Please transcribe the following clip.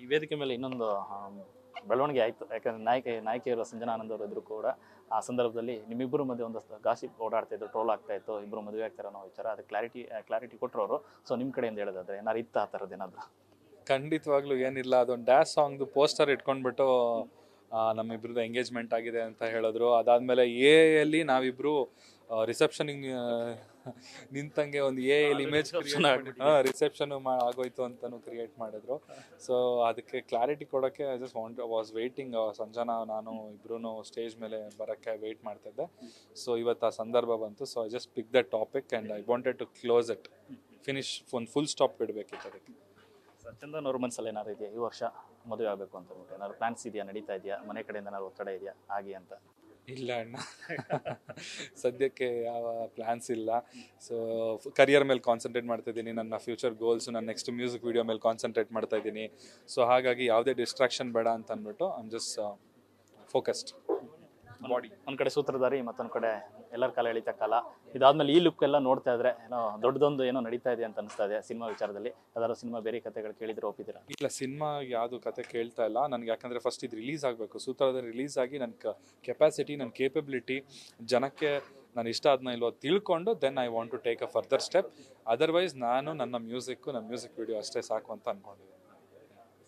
ಈ ವೇದಿಕೆ ಮೇಲೆ ಇನ್ನೊಂದು ಬೆಳವಣಿಗೆ ಆಯಿತು. ಯಾಕಂದರೆ ನಾಯಕಿಯರು ಸಂಜನಾ ಆನಂದ್ ಅವರು ಇದ್ರು ಕೂಡ ಆ ಸಂದರ್ಭದಲ್ಲಿ ನಿಮ್ಮಿಬ್ಬರು ಮಧ್ಯೆ ಒಂದಷ್ಟು ಗಾಸಿಪ್ ಓಡಾಡ್ತಾ ಇತ್ತು, ಟ್ರೋಲ್ ಆಗ್ತಾ ಇತ್ತು, ಇಬ್ಬರು ಮದುವೆ ಆಗ್ತಾರೋ ಅನ್ನೋ ವಿಚಾರ. ಅದು ಕ್ಲಾರಿಟಿ ಕೊಟ್ಟರು ಅವರು. ಸೊ ನಿಮ್ಮ ಕಡೆಯಿಂದ ಹೇಳೋದಾದ್ರೆ ಏನಾರು ಇತ್ತ ಆ ಥರದ್ದು ಏನಾದರೂ? ಖಂಡಿತವಾಗ್ಲೂ ಏನಿಲ್ಲ, ಅದೊಂದು ಡ್ಯಾಶ್ ಸಾಂಗ್ದು ಪೋಸ್ಟರ್ ಇಟ್ಕೊಂಡ್ಬಿಟ್ಟು ನಮ್ಮಿಬ್ರದ್ದು ಎಂಗೇಜ್ಮೆಂಟ್ ಆಗಿದೆ ಅಂತ ಹೇಳಿದ್ರು. ಅದಾದಮೇಲೆ ಎಲ್ಲಿ ನಾವಿಬ್ಬರು ರಿಸೆಪ್ಷನಿಗೆ ನಿಂತಂಗೆ ಒಂದು ಎಲ್ಲಿ ಇಮೇಜ್ ರಿಸೆಪ್ಷನ್ ಆಗೋಯ್ತು ಅಂತಲೂ ಕ್ರಿಯೇಟ್ ಮಾಡಿದ್ರು. ಸೊ ಅದಕ್ಕೆ ಕ್ಲಾರಿಟಿ ಕೊಡೋಕ್ಕೆ I just was waiting. Sanjana ನಾನು ಇಬ್ರು ಸ್ಟೇಜ್ ಮೇಲೆ ಬರೋಕ್ಕೆ ವೆಯ್ಟ್ ಮಾಡ್ತಿದ್ದೆ. ಸೊ ಇವತ್ತು ಆ ಸಂದರ್ಭ ಬಂತು. So I just pick that topic and I wanted to close it, finish, ಒಂದು ಫುಲ್ ಸ್ಟಾಪ್ ಇಡಬೇಕಿತ್ತು ಅದಕ್ಕೆ. ಚಂದನ್ ಅವ್ರ ಮನಸ್ಸಲ್ಲಿ ಏನಾರು ಇದೆಯಾ ಈ ವರ್ಷ ಮದುವೆ ಆಗಬೇಕು ಅಂತ ಅಂದ್ಬಿಟ್ಟು? ಏನಾದ್ರು ಪ್ಲಾನ್ಸ್ ಇದೆಯಾ, ನಡೀತಾ ಇದೆಯಾ, ಮನೆ ಕಡೆಯಿಂದ ಏನಾದ್ರು ಒತ್ತಡ ಇದೆಯಾ ಹಾಗೆ ಅಂತ? ಇಲ್ಲ ಅಣ್ಣ, ಸದ್ಯಕ್ಕೆ ಯಾವ ಪ್ಲ್ಯಾನ್ಸ್ ಇಲ್ಲ. ಸೊ ಕರಿಯರ್ ಮೇಲೆ ಕಾನ್ಸಂಟ್ರೇಟ್ ಮಾಡ್ತಾ ಇದ್ದೀನಿ. ನನ್ನ ಫ್ಯೂಚರ್ ಗೋಲ್ಸು, ನನ್ನ ನೆಕ್ಸ್ಟ್ ಮ್ಯೂಸಿಕ್ ವೀಡಿಯೋ ಮೇಲೆ ಕಾನ್ಸಂಟ್ರೇಟ್ ಮಾಡ್ತಾ ಇದ್ದೀನಿ. ಸೊ ಹಾಗಾಗಿ ಯಾವುದೇ ಡಿಸ್ಟ್ರಾಕ್ಷನ್ ಬೇಡ ಅಂತ ಅಂದ್ಬಿಟ್ಟು I am just focused. Body ಒಂದು ಕಡೆ ಸೂತ್ರಧಾರಿ, ಮತ್ತೊಂದು ಕಡೆ ಎಲ್ಲರ ಕಾಲ ಎಳಿತ ಕಾಲ. ಇದಾದ್ಮೇಲೆ ಈ ಲುಕ್ ಎಲ್ಲ ನೋಡ್ತಾ ಇದ್ರೆ ಏನೋ ದೊಡ್ಡದೊಂದು ಏನೋ ನಡೀತಾ ಇದೆ ಅಂತ ಅನಿಸ್ತಾ ಇದೆ ಸಿನಿಮಾ ವಿಚಾರದಲ್ಲಿ. ಯಾವ್ದಾದ್ರು ಸಿನಿಮಾ ಬೇರೆ ಕಥೆಗಳು ಕೇಳಿದ್ರೆ ಒಪ್ಪಿದ್ದೀರಾ? ಇಲ್ಲ, ಸಿನಿಮಾ ಯಾವುದು ಕತೆ ಕೇಳ್ತಾ ಇಲ್ಲ ನನಗೆ. ಯಾಕಂದರೆ ಫಸ್ಟ್ ಇದು ರಿಲೀಸ್ ಆಗಬೇಕು. ಸೂತ್ರಧಾರಿ ರಿಲೀಸ್ ಆಗಿ ನನ್ನ ಕೆಪಾಸಿಟಿ, ನನ್ನ ಕೇಪಬಿಲಿಟಿ, ಜನಕ್ಕೆ ನಾನು ಇಷ್ಟ ಆದ್ನ ಇಲ್ವೋ ತಿಳ್ಕೊಂಡು then I want to take a further step. Otherwise ನಾನು ನನ್ನ ಮ್ಯೂಸಿಕ್ ವಿಡಿಯೋ ಅಷ್ಟೇ ಸಾಕು ಅಂತ ಅಂದ್ಕೊಂಡಿದ್ದೀನಿ.